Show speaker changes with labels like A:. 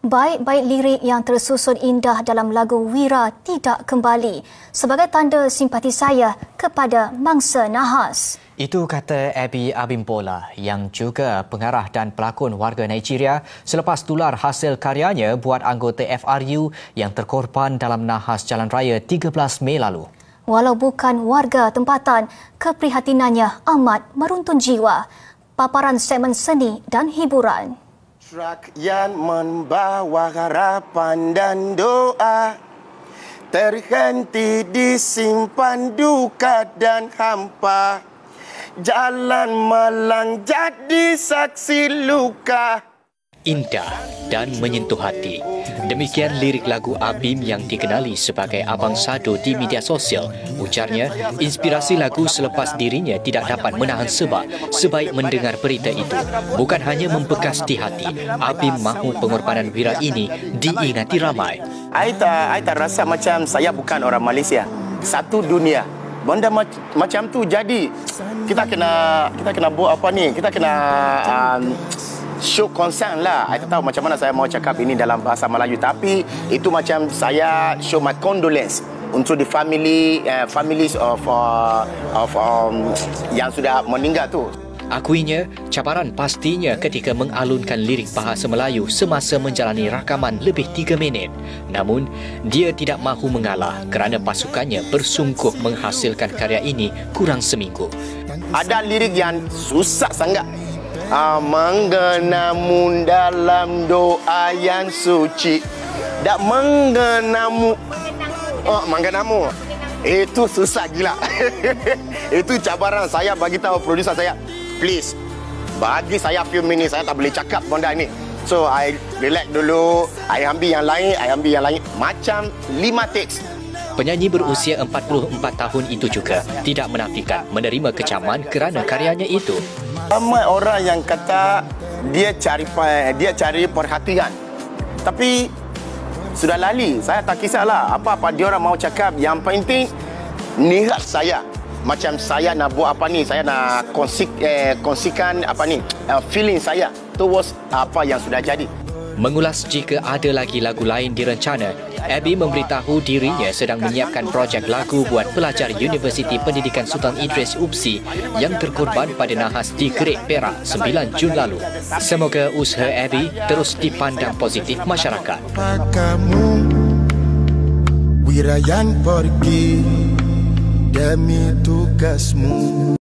A: Baik-baik lirik yang tersusun indah dalam lagu Wira Tidak Kembali sebagai tanda simpati saya kepada mangsa nahas.
B: Itu kata Abby Abimbola yang juga pengarah dan pelakon warga Nigeria selepas tular hasil karyanya buat anggota FRU yang terkorban dalam nahas jalan raya 13 Mei lalu.
A: Walau bukan warga tempatan, keprihatinannya amat meruntun jiwa. Paparan segmen seni dan hiburan.
C: Trak yang membawa harapan dan doa terhenti disimpan duka dan hampa. Jalan malang jadi saksi luka.
D: Indah dan menyentuh hati. Demikian lirik lagu Abim yang dikenali sebagai Abang Sado di media sosial. Ujarnya, inspirasi lagu selepas dirinya tidak dapat menahan sebab sebaik mendengar berita itu. Bukan hanya membekas di hati, Abim mahu pengorbanan Wira ini diingati ramai.
C: I tak rasa macam saya bukan orang Malaysia. Satu dunia. Benda macam tu jadi kita kena buat apa ni? Kita kena show concern lah. I tak tahu macam mana saya mau cakap ini dalam bahasa Melayu, tapi itu macam saya show my condolence untuk the families of yang sudah meninggal tu.
D: Akuinya, cabaran pastinya ketika mengalunkan lirik bahasa Melayu semasa menjalani rakaman lebih 3 minit. Namun, dia tidak mahu mengalah kerana pasukannya bersungguh menghasilkan karya ini kurang seminggu.
C: Ada lirik yang susah sangat. Menggenamu dalam doa yang suci. Tak menggenamu. Menggenamu. Itu susah gila. Itu cabaran saya bagi tahu produser saya. Please, bagi saya few minit, saya tak boleh cakap benda ini. So, I relax dulu, I ambil yang lain. Macam 5 takes.
D: Penyanyi berusia 44 tahun itu juga tidak menafikan menerima kecaman kerana karyanya itu.
C: Ramai orang yang kata dia cari perhatian. Tapi, sudah lali. Saya tak kisahlah apa-apa dia orang mau cakap. Yang penting, niat saya. Macam saya nak buat apa ni, saya nak kongsikan apa ni, feeling saya towards apa yang sudah jadi.
D: Mengulas jika ada lagi lagu lain direncana, Abby memberitahu dirinya sedang menyiapkan projek lagu buat pelajar Universiti Pendidikan Sultan Idris UPSI yang terkorban pada nahas di Gerik Perak 9 Jun lalu. Semoga usaha Abby terus dipandang positif masyarakat.
E: Kamu Wira yang pergi demi tugasmu.